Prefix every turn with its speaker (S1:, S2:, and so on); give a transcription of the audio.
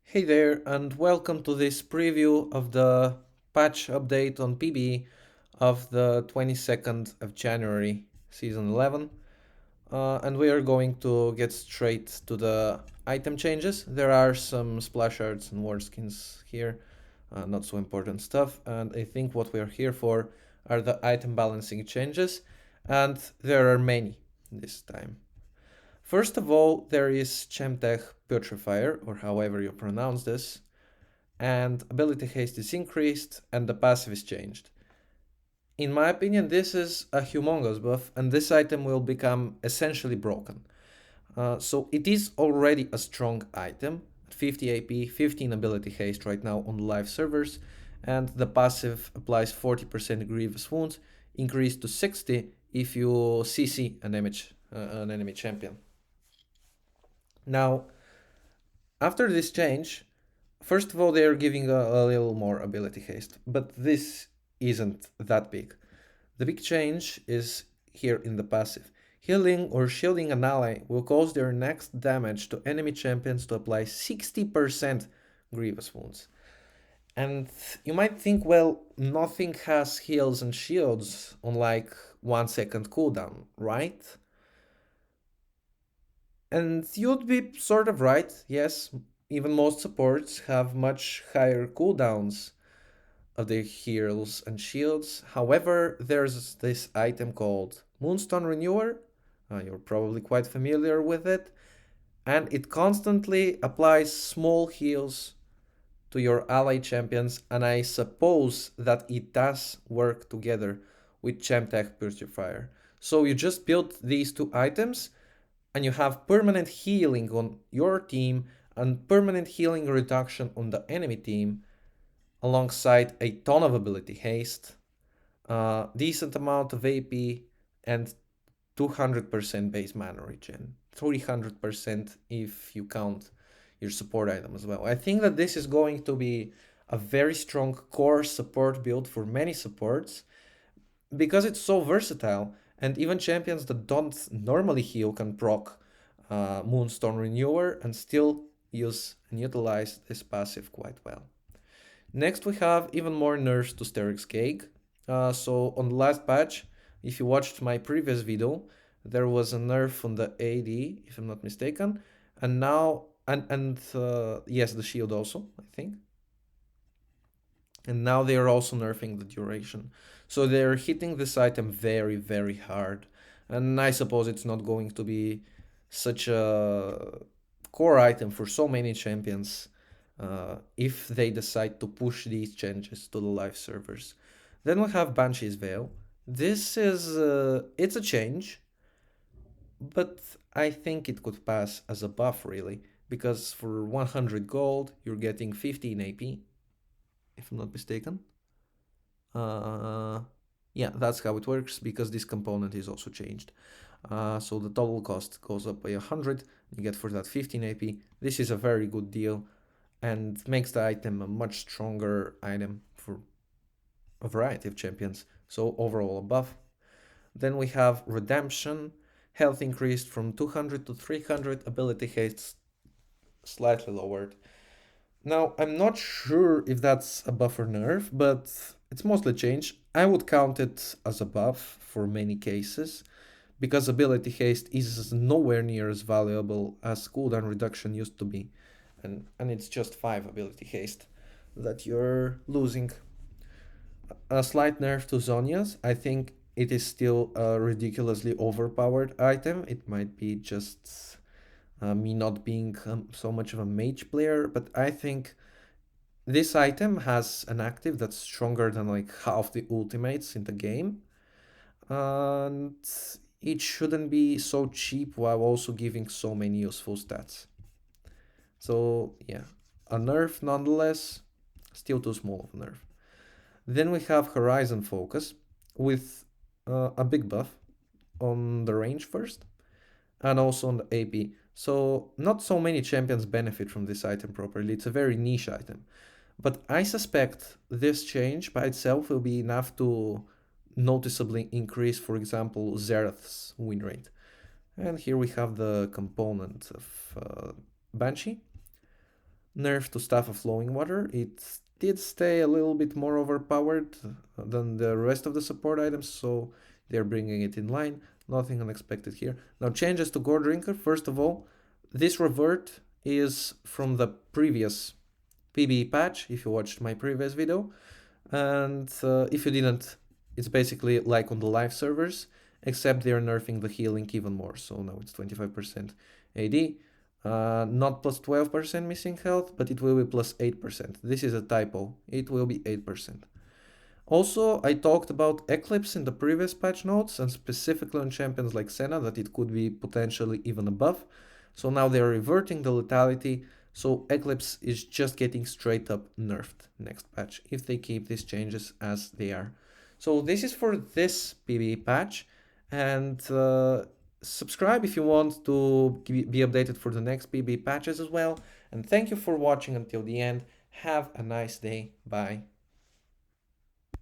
S1: Hey there, and welcome to this preview of the patch update on PBE of the 22nd of January, Season 11. And we are going to get straight to the item changes. There are some splash arts and war skins here, not so important stuff. And I think what we are here for are the item balancing changes, and there are many this time. First of all, there is Chemtech Putrifier, or however you pronounce this, and ability haste is increased and the passive is changed. In my opinion, this is a humongous buff, and this item will become essentially broken. So it is already a strong item, 50 AP, 15 ability haste right now on live servers, and the passive applies 40% grievous wounds, increased to 60 if you CC an enemy champion. Now, after this change, first of all, they are giving a little more ability haste, but this isn't that big. The big change is here in the passive. Healing or shielding an ally will cause their next damage to enemy champions to apply 60% grievous wounds. And you might think, well, nothing has heals and shields on like 1 second cooldown, right? And you'd be sort of right, yes, even most supports have much higher cooldowns of their heals and shields. However, there's this item called Moonstone Renewer. You're probably quite familiar with it. And it constantly applies small heals to your ally champions. And I suppose that it does work together with Chemtech Putrifier. So you just build these two items and you have permanent healing on your team and permanent healing reduction on the enemy team alongside a ton of ability haste, decent amount of AP, and 200% base mana regen. 300% if you count your support item as well. I think that this is going to be a very strong core support build for many supports because it's so versatile, and even champions that don't normally heal can proc Moonstone Renewer and still use and utilize this passive quite well. Next, we have even more nerfs to Sterak's Gage. So on the last patch, if you watched my previous video, there was a nerf on the AD, if I'm not mistaken, and now yes, the shield also, I think. And now they are also nerfing the duration. So they're hitting this item very, very hard. And I suppose it's not going to be such a core item for so many champions if they decide to push these changes to the live servers. Then we have Banshee's Veil. This is it's a change, but I think it could pass as a buff really, because for 100 gold you're getting 15 AP, if I'm not mistaken. Yeah, that's how it works because this component is also changed. So the total cost goes up by 100. You get for that 15 AP. This is a very good deal and makes the item a much stronger item for a variety of champions. So overall a buff. Then we have Redemption, health increased from 200 to 300, ability haste slightly lowered. Now, I'm not sure if that's a buff or nerf, but it's mostly change. I would count it as a buff for many cases, because ability haste is nowhere near as valuable as cooldown reduction used to be. And it's just 5 ability haste that you're losing. A slight nerf to Zhonya's. I think it is still a ridiculously overpowered item. It might be just me not being so much of a mage player, but I think this item has an active that's stronger than like half the ultimates in the game, and it shouldn't be so cheap while also giving so many useful stats. So yeah, a nerf nonetheless, still too small of a nerf. Then we have Horizon Focus with a big buff on the range first and also on the AP. So not so many champions benefit from this item properly. It's a very niche item. But I suspect this change by itself will be enough to noticeably increase, for example, Xerath's win rate. And here we have the component of Banshee. nerf to Staff of Flowing Water. It did stay a little bit more overpowered than the rest of the support items, so they're bringing it in line. Nothing unexpected here. Now, changes to Gore Drinker. First of all, this revert is from the previous PBE patch, if you watched my previous video. And if you didn't, it's basically like on the live servers, except they're nerfing the healing even more. So now it's 25% AD. Not plus 12% missing health, but it will be plus 8%. This is a typo. It will be 8%. Also, I talked about Eclipse in the previous patch notes, and specifically on champions like Senna, that it could be potentially even above. So now they're reverting the lethality, so Eclipse is just getting straight up nerfed next patch, if they keep these changes as they are. So this is for this PBE patch, and subscribe if you want to be updated for the next PBE patches as well. And thank you for watching until the end. Have a nice day. Bye.